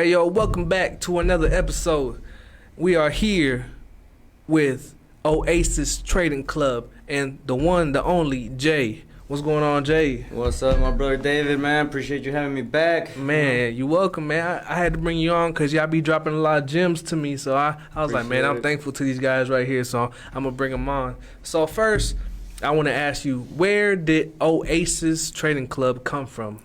Hey yo, welcome back to another episode. We are here with Oasis Trading Club and the one, the only Jay. What's going on, Jay? What's up, my brother David, man? Appreciate you having me back. Man, you welcome, man. I had to bring you on because y'all be dropping a lot of gems to me. So I was like, man, I'm thankful to these guys right here. So I'm going to bring them on. So first, I want to ask you, where did Oasis Trading Club come from?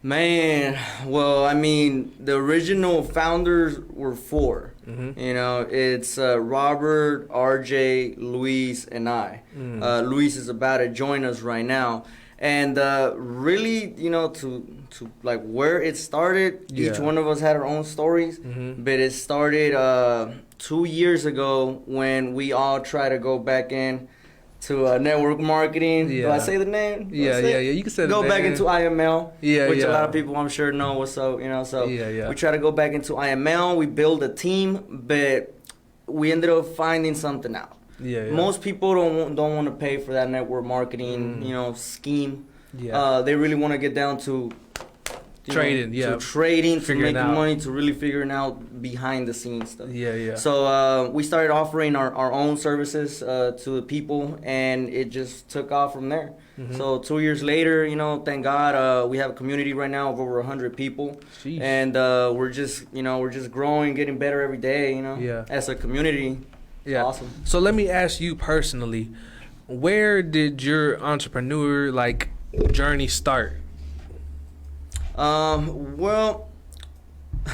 Man, well, I mean, the original founders were four. Mm-hmm. You know, it's Robert, RJ, Luis, and I. Luis is about to join us right now. And really, you know, to like where it started, each one of us had our own stories. Mm-hmm. But it started 2 years ago when we all tried to go back in to network marketing. Yeah. Do I say the name? Yeah. You can say the name. Go back into IML. Yeah, which a lot of people I'm sure know what's up, you know. So we try to go back into IML. We build a team, but we ended up finding something out. Most people don't want to pay for that network marketing, you know, scheme. They really want to get down to trading, to making money, to really figuring out behind the scenes stuff. So we started offering our own services to the people, and it just took off from there. Mm-hmm. So 2 years later, you know, thank God, we have a community right now of over 100 people. Sheesh. And we're just growing, getting better every day, you know, as a community. It's awesome. So let me ask you personally, where did your entrepreneur journey start? Well,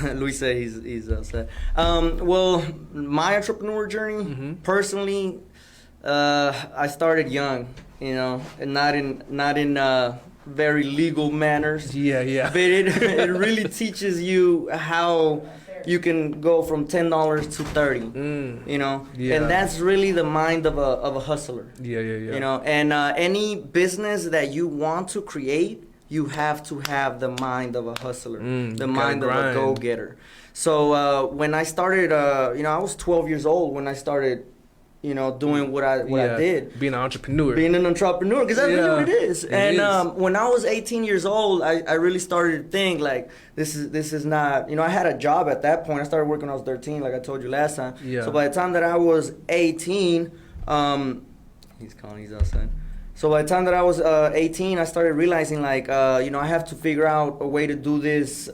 Luis said he's upset. Well, my entrepreneur journey, personally, I started young, you know, and not in very legal manners. But it really teaches you how you can go from $10 to 30, you know, and that's really the mind of a hustler. You know, and any business that you want to create, you have to have the mind of a hustler, the mind of a go-getter. So when I started, you know, I was 12 years old when I started, you know, doing what I did. Being an entrepreneur. Being an entrepreneur, because that's really what it is. When I was 18 years old, I really started to think, like, this is not, you know, I had a job at that point. I started working when I was 13, like I told you last time. So by the time that I was 18, he's calling, he's outside. So by the time that I was 18, I started realizing, like, you know, I have to figure out a way to do this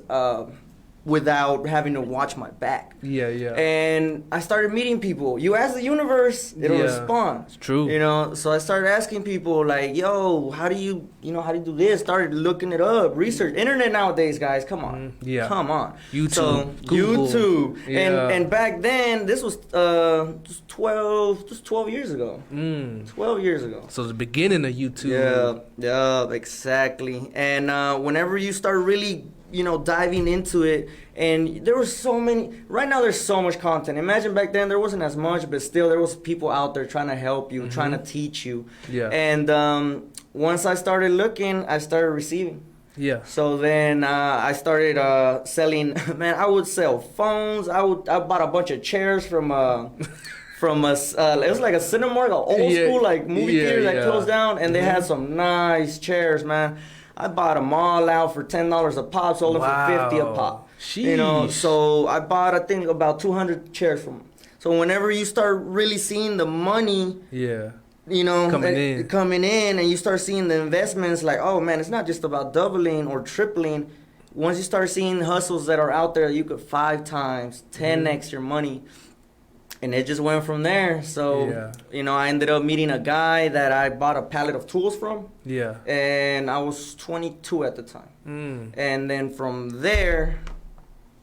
without having to watch my back. And I started meeting people. You ask the universe, it'll respond. It's true. You know, so I started asking people, like, yo, how do you do this? Started looking it up, research. Internet nowadays, guys, come on. Come on. YouTube. So, Google. YouTube. And back then, this was just 12 years ago. 12 years ago. So the beginning of YouTube. Yeah, exactly. And whenever you start really, you know, diving into it, and there was so many. Right now, there's so much content. Imagine back then there wasn't as much, but still there was people out there trying to help you, trying to teach you. And once I started looking, I started receiving. So then I started selling. Man, I would sell phones. I bought a bunch of chairs from from a, it was like a Cinemark, an old school like movie theater that closed down, and they had some nice chairs, man. I bought them all out for $10 a pop, sold them for $50 a pop. Sheesh. You know, so I bought, I think, about 200 chairs from them. So whenever you start really seeing the money, you know, coming in, and you start seeing the investments, like, oh man, it's not just about doubling or tripling. Once you start seeing hustles that are out there, you could 5 times, 10x your money. And it just went from there. So, you know, I ended up meeting a guy that I bought a pallet of tools from. And I was 22 at the time. And then from there,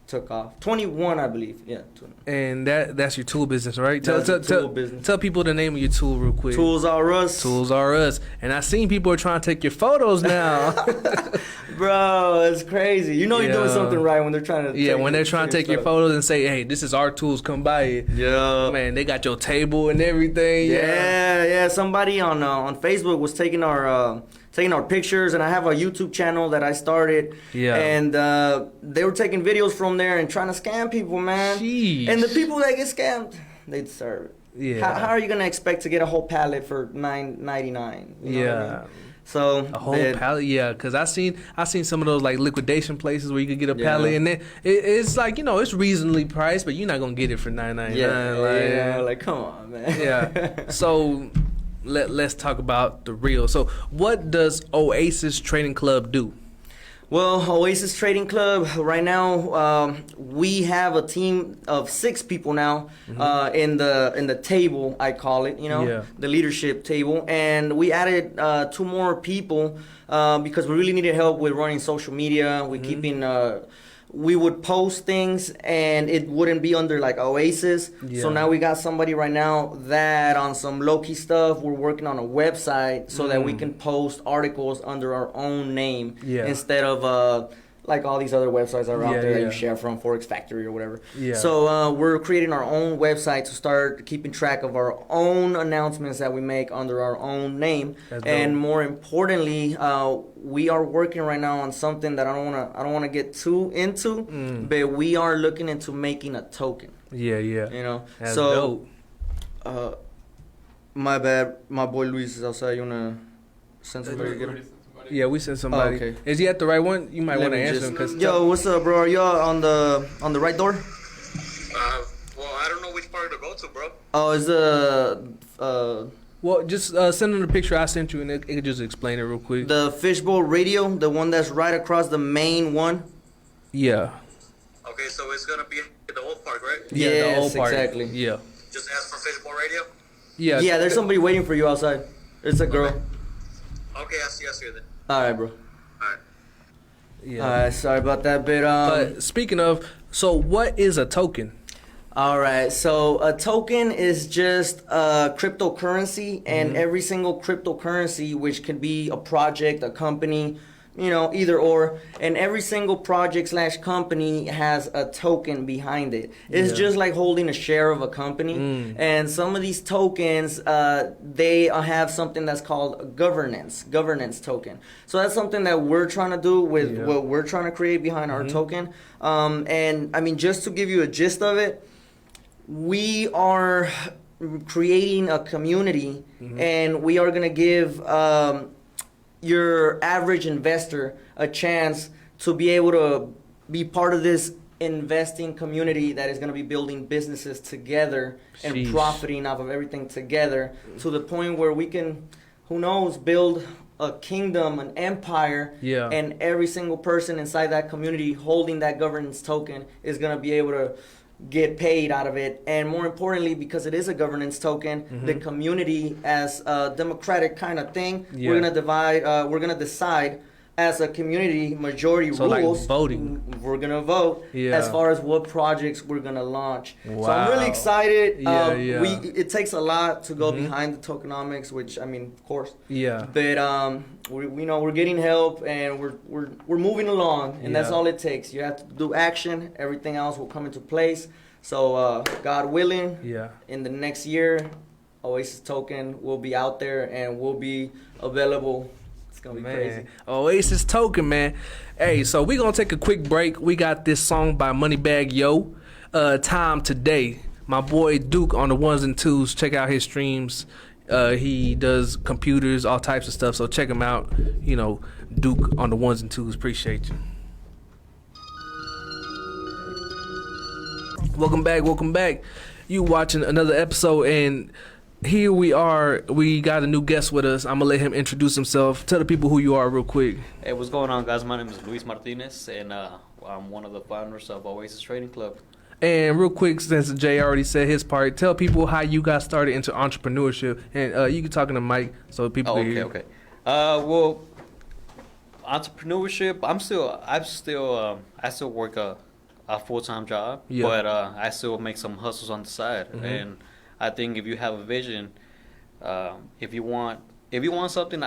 took off. 21, I believe. 21. And that's your tool business, right? Business. Tell people the name of your tool real quick. Tools Are Us. Tools Are Us. And I seen people are trying to take your photos now. Bro, it's crazy. You know you're doing something right when they're trying to when they're trying to take your photos and say, hey, this is our tools, come buy it. Man, they got your table and everything. Somebody on Facebook was taking our pictures, and I have a YouTube channel that I started. And they were taking videos from there and trying to scam people, man. Jeez. And the people that get scammed, they deserve it. How are you gonna expect to get a whole pallet for $9.99? You know what I mean? So a whole pallet, yeah. Because I seen some of those like liquidation places where you could get a pallet, and it's like, you know, it's reasonably priced, but you're not gonna get it for $9.99. Yeah, like come on, man. Yeah. So let's talk about the real. So what does Oasis Trading Club do? Well, Oasis Trading Club, right now, we have a team of 6 people now in the table, I call it, you know, the leadership table. And we added 2 more people because we really needed help with running social media. We're keeping... we would post things and it wouldn't be under like Oasis. So now we got somebody right now that on some low-key stuff, we're working on a website so that we can post articles under our own name instead of like all these other websites that are out there that you share from, Forex Factory or whatever. So we're creating our own website to start keeping track of our own announcements that we make under our own name. And more importantly, we are working right now on something that I don't wanna get too into, but we are looking into making a token. You know, that's so dope. My bad, my boy Luis is outside. You wanna send somebody to get him? Yeah, we sent somebody. Okay. Is he at the right one? You might want to answer him. Cause yo, what's up, bro? Are you on the right door? Well, I don't know which part to go to, bro. Oh, is well, just send him the picture I sent you, and it could just explain it real quick. the Fishbowl Radio, the one that's right across the main one? Yeah. Okay, so it's gonna be the old park, right? The old part. Exactly. Yeah. Just ask for Fishbowl Radio. Yeah. Yeah, there's somebody waiting for you outside. It's a girl. Okay, I'll see you then. All right, bro. Alright. Yeah. All right, sorry about that, But speaking of, so what is a token? All right, so a token is just a cryptocurrency, and every single cryptocurrency, which could be a project, a company, you know, either or, and every single project / company has a token behind it. It's just like holding a share of a company, and some of these tokens, they have something that's called a governance token. So that's something that we're trying to do with what we're trying to create behind our token. And I mean, just to give you a gist of it, we are creating a community, and we are going to give your average investor a chance to be able to be part of this investing community that is going to be building businesses together and profiting off of everything together, to the point where we can, who knows, build a kingdom, an empire, and every single person inside that community holding that governance token is going to be able to get paid out of it. And more importantly, because it is a governance token, the community, as a democratic kind of thing, we're gonna decide as a community, majority rules. Like voting. We're gonna vote as far as what projects we're gonna launch. Wow. So I'm really excited. It takes a lot to go behind the tokenomics, which I mean, of course. But we know we're getting help, and we're moving along, and that's all it takes. You have to do action. Everything else will come into place. So God willing, in the next year, Oasis token will be out there and will be available. It's gonna be crazy. Oasis token, man. Hey, so we gonna take a quick break. We got this song by Moneybagg Yo, Time Today. My boy Duke on the ones and twos. Check out his streams. He does computers, all types of stuff. So check him out. You know, Duke on the ones and twos. Appreciate you. Welcome back. You watching another episode, and here we are. We got a new guest with us. I'm gonna let him introduce himself. Tell the people who you are real quick. Hey, what's going on, guys? My name is Luis Martinez, and I'm one of the founders of Oasis Trading Club. And real quick, since Jay already said his part, tell people how you got started into entrepreneurship. And you can talk in the mic so people can hear. Okay. Well, entrepreneurship. I still work a full-time job, but I still make some hustles on the side. And I think if you have a vision, if you want something,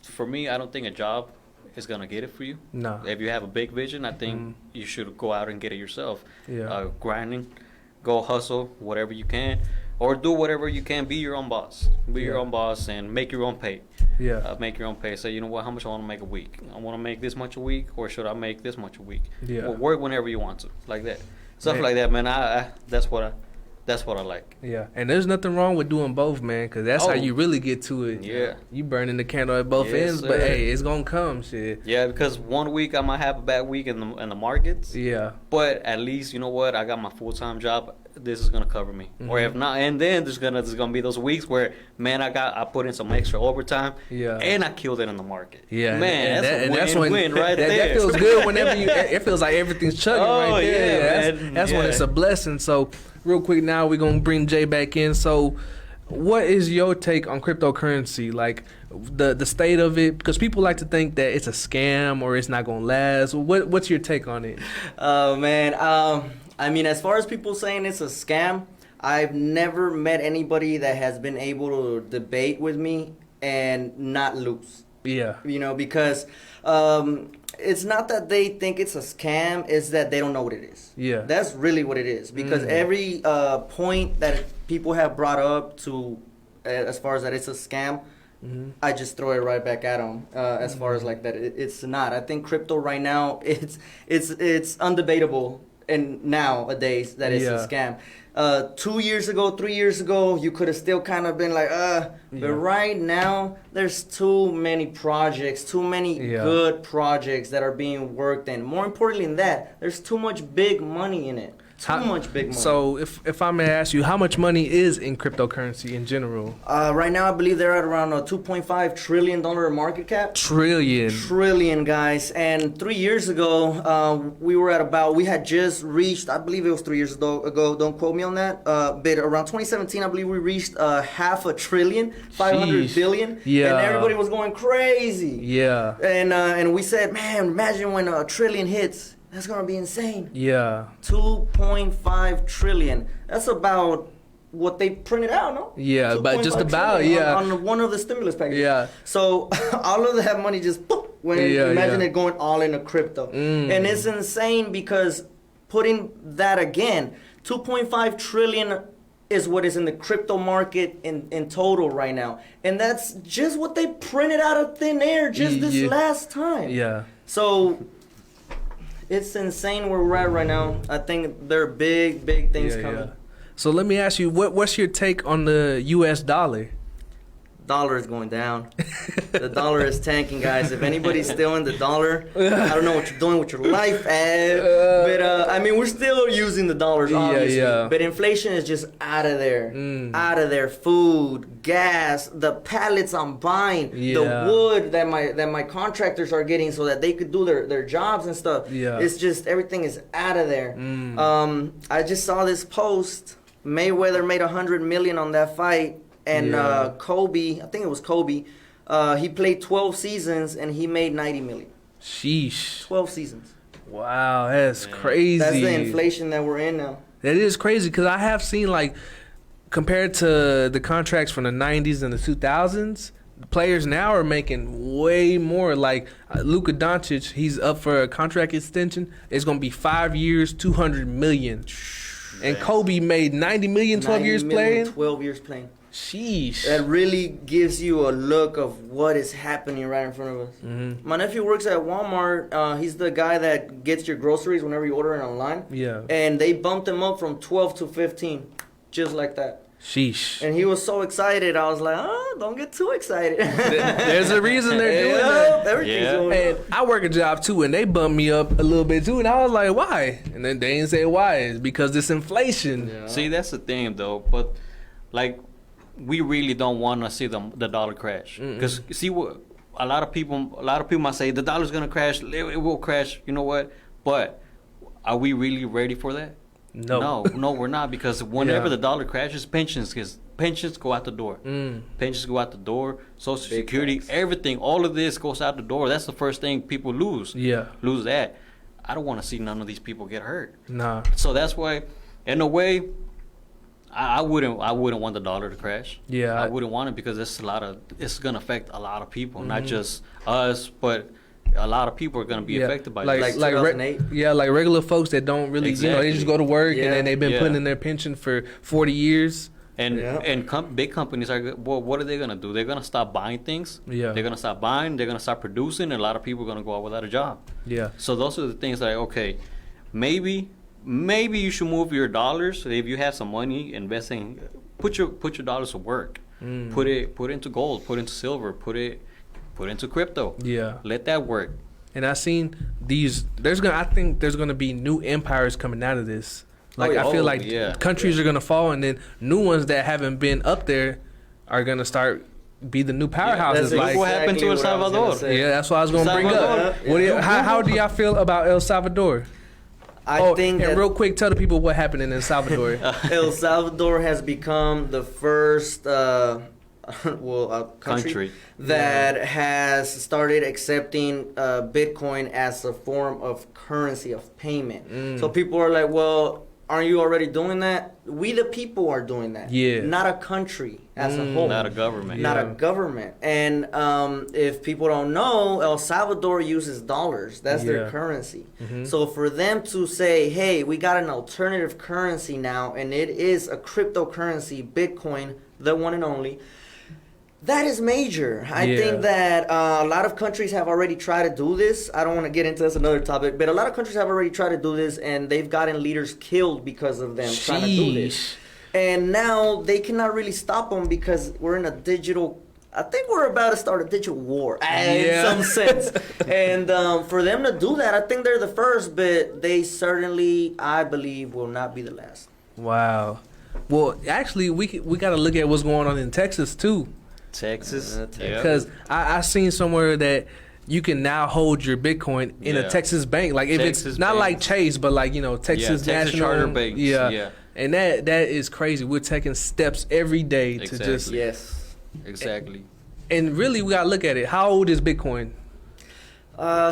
for me, I don't think a job is gonna get it for you. No. If you have a big vision, I think you should go out and get it yourself. Yeah. Grinding, go hustle whatever you can, or do whatever you can. Be your own boss. Be your own boss and make your own pay. Yeah. Make your own pay. Say, you know what? How much I want to make a week? I want to make this much a week, or should I make this much a week? Yeah. Well, work whenever you want to, like that. Stuff like that, man. That's That's what I like. Yeah, and there's nothing wrong with doing both, man, because that's how you really get to it. Yeah. You burning the candle at both ends, sir. but hey, it's going to come, shit. Yeah, because one week I might have a bad week in the markets. Yeah. But at least, you know what? I got my full-time job. This is going to cover me. Or if not, and then there's gonna be those weeks where, man, I put in some extra overtime. Yeah. And I killed it in the market. Yeah. Man, and that's a win right there. That feels good whenever it feels like everything's chugging right there. Yeah, man. That's when it's a blessing. So, real quick now, we're going to bring Jay back in. So, what is your take on cryptocurrency? Like, the state of it? Because people like to think that it's a scam or it's not going to last. What's your take on it? Oh, man. I mean, as far as people saying it's a scam, I've never met anybody that has been able to debate with me and not lose. Yeah. You know, because it's not that they think it's a scam, it's that they don't know what it is. Yeah. That's really what it is. Because every point that people have brought up to, as far as that it's a scam, I just throw it right back at them. As far as like that, it's not. I think crypto right now, it's undebatable. And nowadays that it's a scam. 2 years ago, 3 years ago, you could have still kind of been like, But right now, there's too many projects, too many good projects that are being worked in. More importantly than that, there's too much big money in it. Too much big money. So if I may ask you, how much money is in cryptocurrency in general? Right now, I believe they're at around a $2.5 trillion market cap. Trillion, guys. And 3 years ago, we had just reached, I believe it was 3 years ago, don't quote me on that, but around 2017, I believe we reached $500 billion, 500 billion. Yeah. And everybody was going crazy. Yeah. And we said, man, imagine when a trillion hits. That's going to be insane. Yeah. 2.5 trillion. That's about what they printed out, no? Yeah, but just about, on one of the stimulus packages. Yeah. So all of that money just went in. Imagine it going all into crypto. And it's insane because putting that again, 2.5 trillion is what is in the crypto market in total right now. And that's just what they printed out of thin air just this last time. Yeah. So it's insane where we're at right now. I think there are big things coming. Yeah. So let me ask you, what's your take on the U.S. dollar? Dollar is going down. The dollar is tanking, guys. If anybody's still in the dollar, I don't know what you're doing with your life, but I mean, we're still using the dollars, obviously. Yeah. But inflation is just out of there. Out of there. Food, gas, the pallets I'm buying, the wood that my contractors are getting so that they could do their jobs and stuff. Yeah. It's just everything is out of there. I just saw this post. Mayweather made $100 million on that fight. And Kobe, I think it was Kobe, he played 12 seasons and he made $90 million. Sheesh. 12 seasons. Wow, that's crazy. That's the inflation that we're in now. That is crazy because I have seen, like, compared to the contracts from the 90s and the 2000s, the players now are making way more. Like, Luka Doncic, he's up for a contract extension. It's going to be 5 years, $200 million. And Kobe made $90 million, 12 years playing? 12 years playing. Sheesh. That really gives you a look of what is happening right in front of us. My nephew works at Walmart. He's the guy that gets your groceries whenever you order it online. Yeah. And they bumped him up from 12 to 15, just like that. Sheesh. And he was so excited. I was like, don't get too excited. There's a reason they're doing that. Everything's going And I work a job too, and they bumped me up a little bit too, and I was like, why? And then they didn't say why. It's because it's inflation. Yeah. See, that's the thing, though. But, like, we really don't want to see the dollar crash. Because, see, what a lot of people might say, the dollar's going to crash. It will crash. You know what? But are we really ready for that? No, we're not, because whenever the dollar crashes, pensions go out the door. Pensions go out the door. Social Security, everything, all of this goes out the door. That's the first thing people lose. Yeah. Lose that. I don't want to see none of these people get hurt. Nah. So that's why, in a way, I wouldn't want the dollar to crash. Yeah. I wouldn't want it because it's gonna affect a lot of people, not just us, but a lot of people are going to be affected by this. Like 2008? Like regular folks that don't really, they just go to work and then they've been putting in their pension for 40 years. And big companies are, well, what are they going to do? They're going to stop buying things. Yeah. They're going to stop buying. They're going to start producing. And a lot of people are going to go out without a job. Yeah. So those are the things that, okay, maybe maybe you should move your dollars. If you have some money investing, put your dollars to work. Put it into gold, put into silver, put into crypto. Yeah. Let that work. And I seen these. I think there's gonna be new empires coming out of this. Like I feel like countries are gonna fall, and then new ones that haven't been up there are gonna start be the new powerhouses. Like what happened to El Salvador? Yeah, that's what I was gonna bring up. How do y'all feel about El Salvador? I think and real quick, tell the people what happened in El Salvador. El Salvador has become the first country that has started accepting Bitcoin as a form of currency of payment. So people are like, well, aren't you already doing that? We the people are doing that. Yeah. Not a country as a whole. Not a government. Not a government. And if people don't know, El Salvador uses dollars. That's their currency. So for them to say, hey, we got an alternative currency now, and it is a cryptocurrency, Bitcoin, the one and only, that is major. I think that a lot of countries have already tried to do this. I don't want to get into this, another topic, but a lot of countries have already tried to do this, and they've gotten leaders killed because of them trying to do this. And now they cannot really stop them because we're in a digital. I think we're about to start a digital war in some sense. And for them to do that, I think they're the first, but they certainly, I believe, will not be the last. Wow. Well, actually, we got to look at what's going on in Texas too. Texas, because I seen somewhere that you can now hold your Bitcoin in a Texas bank, like if Texas it's not like Chase, but like Texas National charter banks. And that is crazy. We're taking steps every day to just exactly. And really, we gotta look at it. How old is Bitcoin?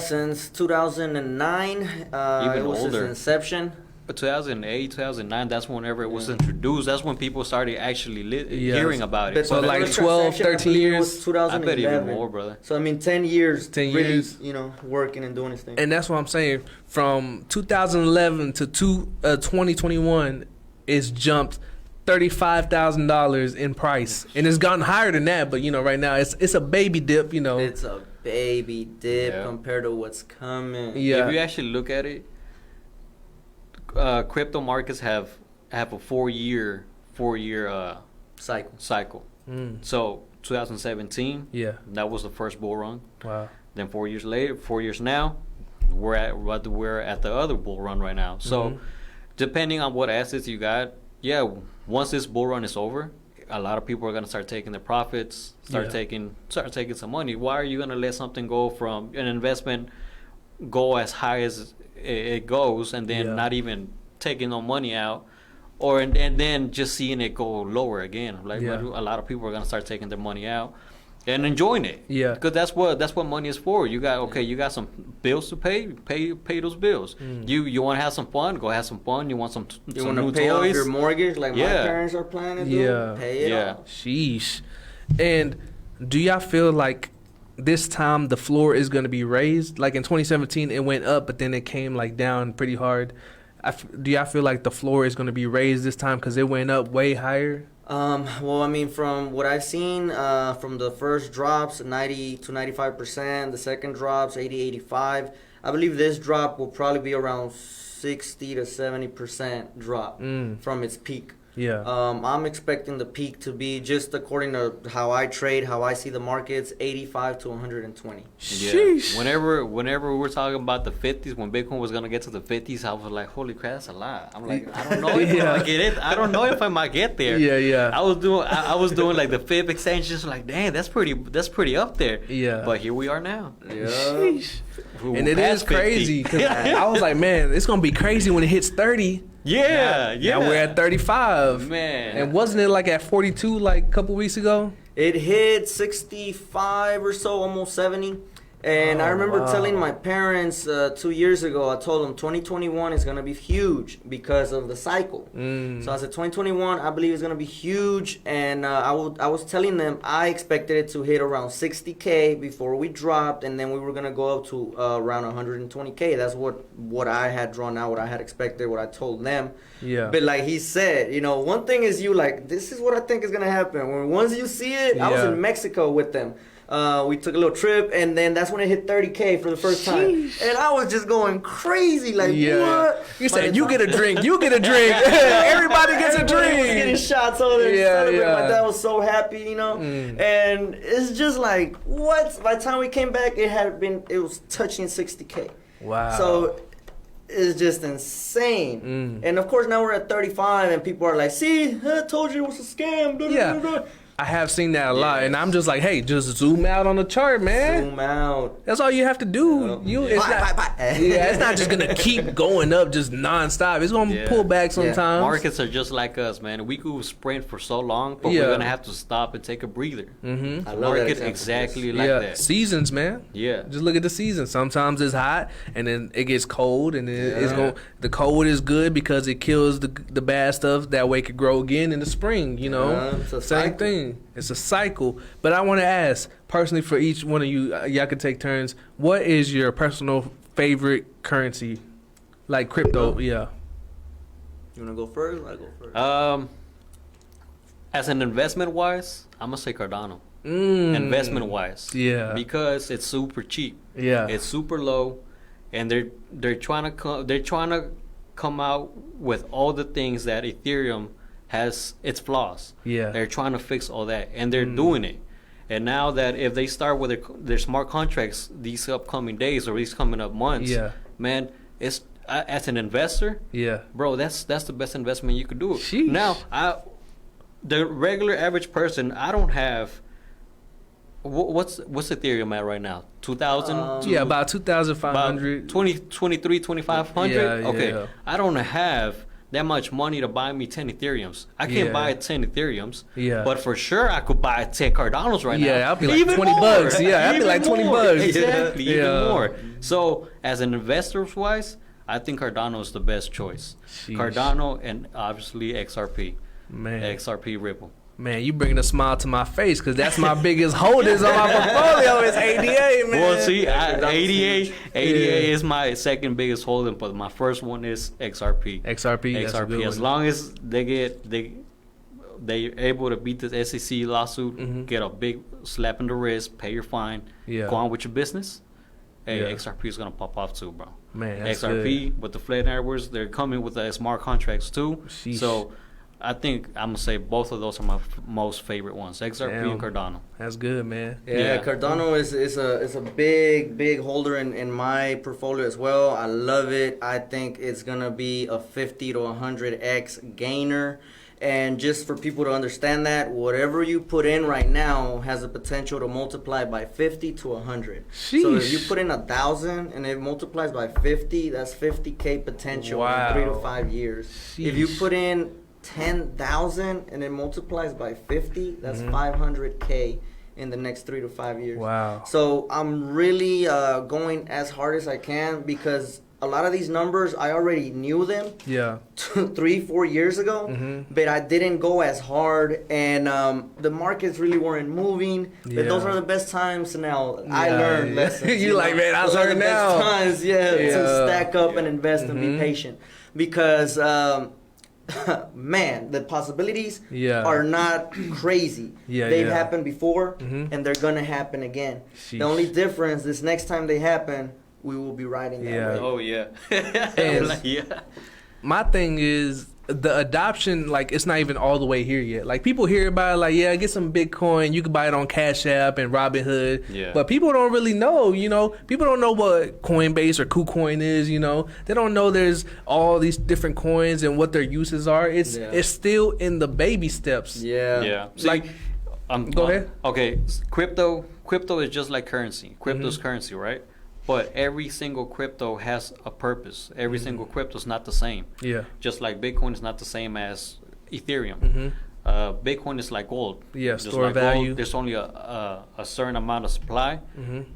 Since 2009, Even it was older. its inception. 2008, 2009, that's whenever it was introduced. That's when people started actually hearing about it. So like 12, 13 years? I bet even more, brother. So, I mean, 10 years. 10 really, years. working and doing his thing. And that's what I'm saying. From 2011 to 2021, it's jumped $35,000 in price. And it's gotten higher than that, but, right now it's a baby dip, It's a baby dip compared to what's coming. Yeah. If you actually look at it, crypto markets have a 4-year cycle. So 2017, that was the first bull run. Wow. Then 4 years now, we're at the other bull run right now. So depending on what assets you got, once this bull run is over, a lot of people are gonna start taking their profits, start taking some money. Why are you gonna let something go from an investment go as high as it goes, and then not even taking no money out, and then just seeing it go lower again? Like a lot of people are gonna start taking their money out and enjoying it. Yeah, because that's what money is for. You got some bills to pay those bills. You want to have some fun, go have some fun. You want some you want new to pay toys? off your mortgage like my parents are planning to do. Pay it off. Sheesh. And do y'all feel like this time the floor is going to be raised? Like in 2017 it went up, but then it came like down pretty hard. Do y'all feel like the floor is going to be raised this time because it went up way higher? Well, I mean, from what I've seen, from the first drops, 90 to 95%, the second drops, 80, 85. I believe this drop will probably be around 60 to 70% drop from its peak. Yeah. I'm expecting the peak to be, just according to how I trade, how I see the markets, 85 to 120. Sheesh. Yeah. Whenever we were talking about the 50s, when Bitcoin was gonna get to the 50s, I was like, holy crap, that's a lot. I'm like, I don't know if I might get it. I don't know if I might get there. Yeah. I was doing like the fib exchanges, like, dang, that's pretty up there. Yeah. But here we are now. Yeah. Sheesh. And it is crazy because I was like, man, it's gonna be crazy when it hits 30. Yeah. Now we're at 35. Man. And wasn't it like at 42 like a couple weeks ago? It hit 65 or so, almost 70. And I remember telling my parents 2 years ago, I told them 2021 is going to be huge because of the cycle. So I said 2021, I believe is going to be huge. And I was telling them I expected it to hit around 60K before we dropped. And then we were going to go up to around 120K. That's what I had drawn out, what I had expected, what I told them. Yeah. But like he said, one thing is you like, this is what I think is going to happen. Once you see it, I was in Mexico with them. We took a little trip, and then that's when it hit 30K for the first time. And I was just going crazy, like, what? You said, you get a drink, you get a drink. Everybody gets a drink. Was getting shots over there. Yeah. My dad was so happy, you know? And it's just like, what? By the time we came back, it was touching 60K. Wow. So it's just insane. And of course, now we're at 35, and people are like, see, I told you it was a scam. Yeah. I have seen that a lot, and I'm just like, hey, just zoom out on the chart, man. Zoom out. That's all you have to do. It's not just gonna keep going up just nonstop. It's gonna pull back sometimes. Markets are just like us, man. We could sprint for so long, but we're gonna have to stop and take a breather. I love Market exactly like that. Seasons, man. Yeah. Just look at the seasons. Sometimes it's hot, and then it gets cold, and then the cold is good because it kills the bad stuff. That way it could grow again in the spring. You know, same thing. It's a cycle. But I want to ask, personally, for each one of you, y'all can take turns. What is your personal favorite currency? Like crypto, yeah. You want to go first? I go first. As an investment-wise, I'm going to say Cardano. Investment-wise. Yeah. Because it's super cheap. Yeah. It's super low. And they're trying to come out with all the things that Ethereum has its flaws. Yeah. They're trying to fix all that, and they're doing it. And now that if they start with their smart contracts these upcoming days or these coming up months, man, it's as an investor, bro, that's the best investment you could do. Sheesh. Now, the regular average person, I don't have. What's Ethereum at right now? 2,000? About 2,500. 23, 2,500? Yeah, okay. yeah. I don't have that much money to buy me 10 Ethereums. I can't buy 10 Ethereums. Yeah. But for sure, I could buy 10 Cardanos right now. Yeah, I'll be like even 20 more. bucks. Yeah, I'll be like 20 bucks. Exactly, Yeah. even more. So, as an investor-wise, I think Cardano is the best choice. Sheesh. Cardano and obviously XRP. Man. XRP Ripple. Man, you bringing a smile to my face because that's my biggest holdings on my portfolio is ADA, man. Well, see, ADA is my second biggest holding, but my first one is XRP. XRP, that's a good as one. long as they're able to beat the SEC lawsuit, get a big slap in the wrist, pay your fine, go on with your business. Hey, XRP is gonna pop off too, bro. Man, that's XRP good. with the flat networks, they're coming with the smart contracts too. Sheesh. So I think I'm gonna say both of those are my most favorite ones, XRP and Cardano. That's good, man. Yeah, Cardano is a big holder in my portfolio as well. I love it. I think it's gonna be a 50 to 100x gainer. And just for people to understand that, whatever you put in right now has the potential to multiply by 50 to 100. Sheesh. So if you put in 1,000 and it multiplies by 50, that's 50K potential in 3 to 5 years. Sheesh. If you put in 10,000 and it multiplies by 50, that's 500K in the next 3 to 5 years. Wow. So I'm really going as hard as I can because a lot of these numbers, I already knew them 3-4 years ago, but I didn't go as hard, and the markets really weren't moving. But those are the best times now. I learned lessons. You like, man, I learned now. Those are the best times, to stack up and invest and be patient. Because, man, the possibilities are not crazy. They've happened before, and they're going to happen again. Sheesh. The only difference is next time they happen, we will be riding that way. Oh, yeah. And my thing is the adoption, like, it's not even all the way here yet. Like, people hear about it, like, get some Bitcoin. You can buy it on Cash App and Robinhood. Yeah. But people don't really know, People don't know what Coinbase or KuCoin is, They don't know there's all these different coins and what their uses are. It's still in the baby steps. Yeah. See, Like, go ahead. Okay, crypto is just like currency. Crypto's currency, right? But every single crypto has a purpose. Every single crypto is not the same. Yeah. Just like Bitcoin is not the same as Ethereum. Bitcoin is like gold. Yeah, Just store like value. gold, there's only a certain amount of supply,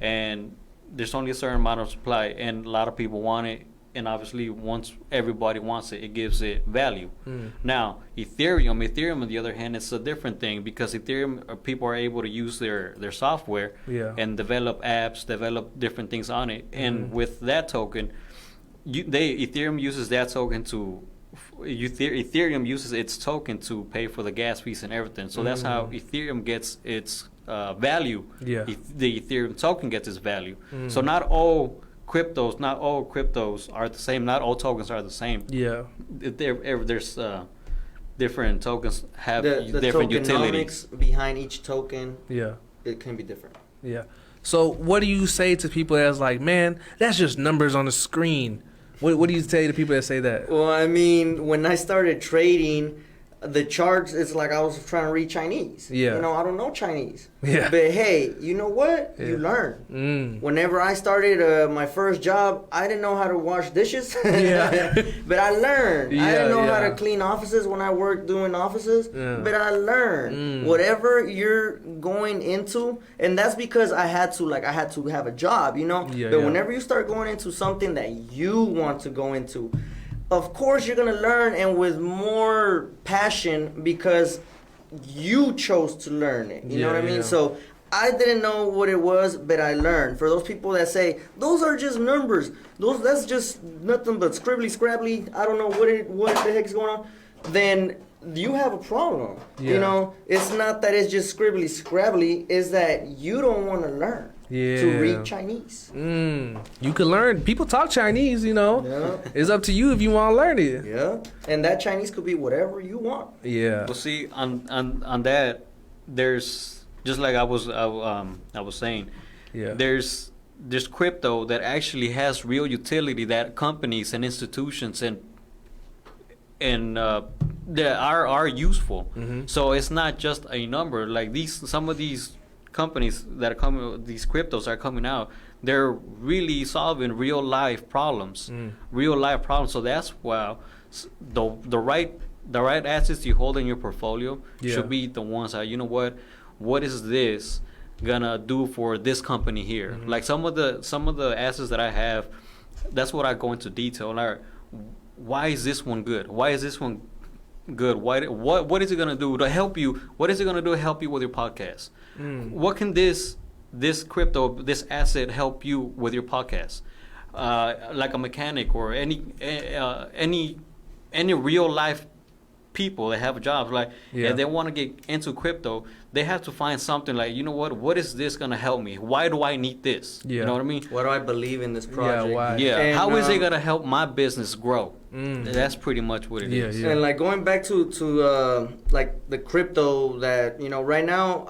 and there's only a certain amount of supply, and a lot of people want it. And obviously, once everybody wants it, it gives it value. Now, Ethereum, on the other hand, it's a different thing because Ethereum, people are able to use their software and develop apps, develop different things on it. And with that token, Ethereum uses that token to Ethereum uses its token to pay for the gas fees and everything. So that's how Ethereum gets its value. Yeah. The Ethereum token gets its value. So not all cryptos are the same. Not all tokens are the same. Yeah. There's different tokens have The different tokenomics utilities behind each token, Yeah. it can be different. Yeah. So what do you say to people that's like, man, that's just numbers on the screen? What do you say to people that say that? Well, I mean, when I started trading, the charts, it's like I was trying to read Chinese. Yeah. You know, I don't know Chinese. Yeah. But hey, you know what? Yeah. You learn. Mm. Whenever I started my first job, I didn't know how to wash dishes. Yeah. But I learned. I Yeah, didn't know how yeah. to clean offices when I worked doing offices. Yeah. But I learned. Mm. Whatever you're going into, and that's because I had to have a job, you know? Yeah, but yeah. whenever you start going into something that you want to go into, of course you're gonna learn, and with more passion, because you chose to learn it. You know Yeah, what I mean? yeah. So I didn't know what it was, but I learned. For those people that say those are just numbers, that's just nothing but scribbly scrabbly, I don't know what the heck's going on, then you have a problem. Yeah. You know, it's not that it's just scribbly scrabbly, it's that you don't want to learn to read Chinese. You can learn. People talk Chinese, you know. Yeah. It's up to you if you want to learn it. Yeah, and that Chinese could be whatever you want. Yeah. Well, see, on that, there's just like I was saying, Yeah. there's crypto that actually has real utility that companies and institutions and that are useful. Mm-hmm. So it's not just a number. Like some of these companies that are coming, these cryptos are coming out, they're really solving real life problems. So that's why the right assets you hold in your portfolio should be the ones that, you know what is this gonna do for this company here? Like some of the assets that I have, that's what I go into detail. Like, why is this one good? Why is this one good? What is it gonna do to help you? What is it gonna do to help you with your podcast? What can this crypto, this asset help you with your podcast? Like a mechanic or any real life people that have jobs, like if they want to get into crypto, they have to find something like, you know what is this gonna help me? Why do I need this? You know what I mean? What do I believe in this project? Yeah, why? Yeah. And, how is it gonna help my business grow? That's pretty much what it is. Yeah. And like going back to like the crypto that, you know, right now,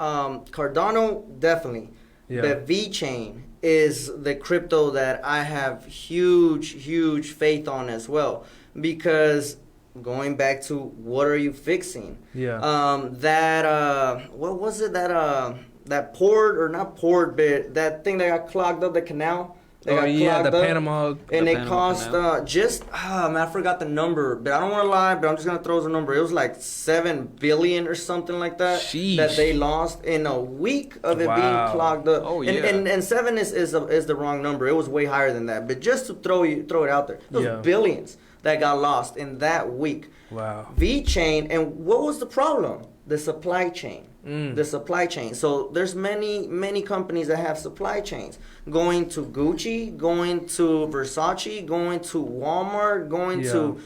Cardano definitely, but VeChain is the crypto that I have huge faith on as well, because going back to what are you fixing? That what was it, that port, or not port, but that thing that got clogged up, the canal. The Panama. And it cost I forgot the number, but I don't want to lie, but I'm just gonna throw the number. It was like 7 billion or something like that. Sheesh. That they lost in a week of it being clogged up. Oh, yeah. And 7 is the wrong number. It was way higher than that. But just to throw it out there, those billions that got lost in that week. Wow. VeChain, and what was the problem? The supply chain. The supply chain. So there's many companies that have supply chains. Going to Gucci, going to Versace, going to Walmart, going to,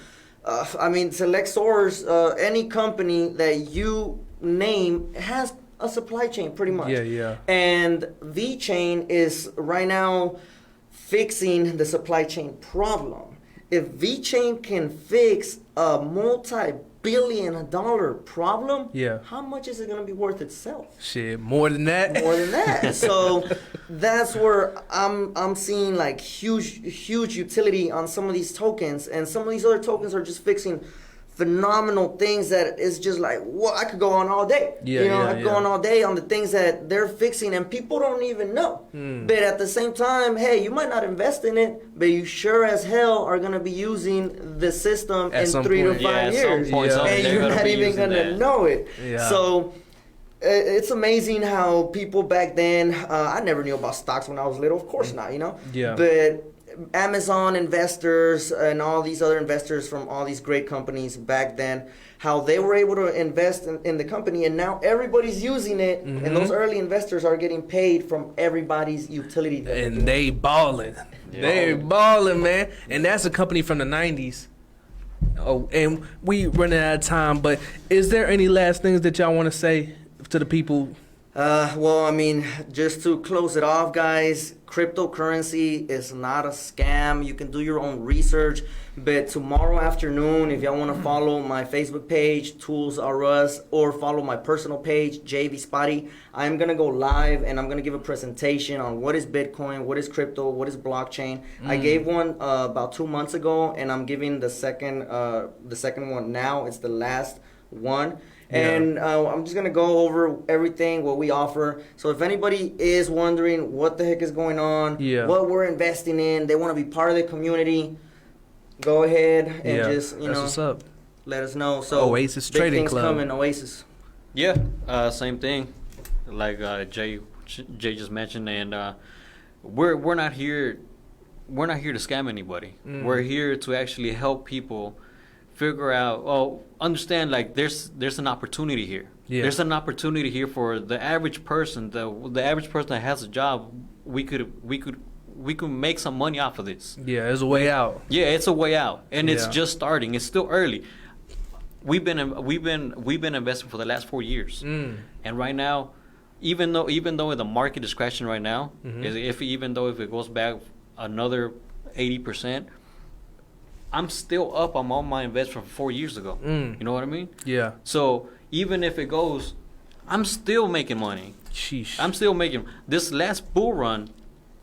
select stores. Any company that you name has a supply chain, pretty much. Yeah. And VeChain is right now fixing the supply chain problem. If VeChain can fix a multi-billion-dollar problem, how much is it going to be worth itself? Shit, more than that. More than that. So that's where I'm seeing like huge utility on some of these tokens, and some of these other tokens are just fixing phenomenal things that is just like, I could go on all day. I could go on all day on the things that they're fixing, and people don't even know. But at the same time, hey, you might not invest in it, but you sure as hell are going to be using the system in 3 to 5 years. And you're not even going to know it. So it's amazing how people back then, I never knew about stocks when I was little. Of course not, But Amazon investors and all these other investors from all these great companies back then, how they were able to invest in the company, and now everybody's using it, and those early investors are getting paid from everybody's utility. And they balling. They balling, man. And that's a company from the 90s. Oh, and we running out of time, but is there any last things that y'all want to say to the people? Well, I mean, just to close it off, guys, cryptocurrency is not a scam. You can do your own research. But tomorrow afternoon, if y'all want to follow my Facebook page, Tools R Us, or follow my personal page, JB Spotty, I'm going to go live and I'm going to give a presentation on what is Bitcoin, what is crypto, what is blockchain. I gave one about 2 months ago, and I'm giving the second one now. It's the last one. And I'm just going to go over everything, what we offer. So if anybody is wondering what the heck is going on, what we're investing in, they want to be part of the community, go ahead and just, what's up. Let us know. So Oasis Trading Club. Coming, Oasis. Yeah, same thing. Like Jay just mentioned, and we're not here. We're not here to scam anybody. We're here to actually help people figure out, understand, like there's an opportunity here. There's an opportunity here for the average person. The average person that has a job, we could make some money off of this. Yeah, there's a way out. Yeah, it's a way out, and it's just starting. It's still early. We've been investing for the last 4 years, and right now, even though the market is crashing right now, if it goes back another 80%. I'm still up on all my investment from 4 years ago. You know what I mean? Yeah. So even if it goes, I'm still making money. Sheesh. I'm still making. This last bull run,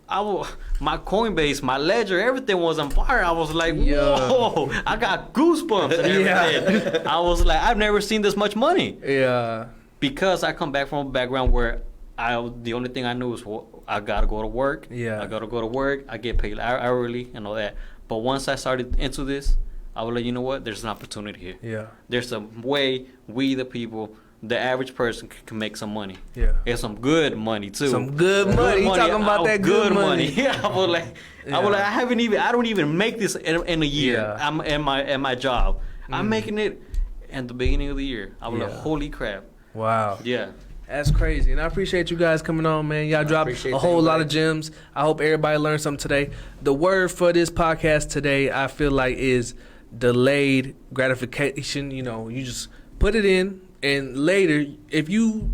my Coinbase, my ledger, everything was on fire. I was like, whoa! I got goosebumps and everything. I was like, I've never seen this much money. Yeah. Because I come back from a background where the only thing I knew was I gotta go to work. Yeah. I gotta go to work. I get paid hourly and all that. But once I started into this, I was like, you know what? There's an opportunity here. Yeah. There's a way we, the people, the average person, can make some money. Yeah. And some good money too. Some good money. You talking about that good money? Yeah. I was like, I don't even make this in a year. Yeah. I'm in my job. I'm making it at the beginning of the year. I was like, holy crap. Wow. Yeah. That's crazy. And I appreciate you guys coming on, man. Y'all dropped a whole lot of gems. I hope everybody learned something today. The word for this podcast today, I feel like, is delayed gratification. You just put it in, and later, if you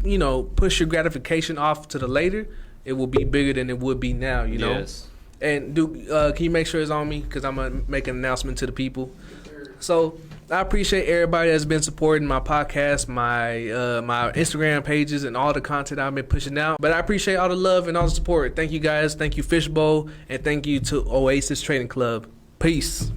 push your gratification off to the later, it will be bigger than it would be now, Yes. And can you make sure it's on me? Because I'm going to make an announcement to the people. So I appreciate everybody that's been supporting my podcast, my Instagram pages, and all the content I've been pushing out. But I appreciate all the love and all the support. Thank you guys. Thank you, Fishbowl. And thank you to Oasis Trading Club. Peace.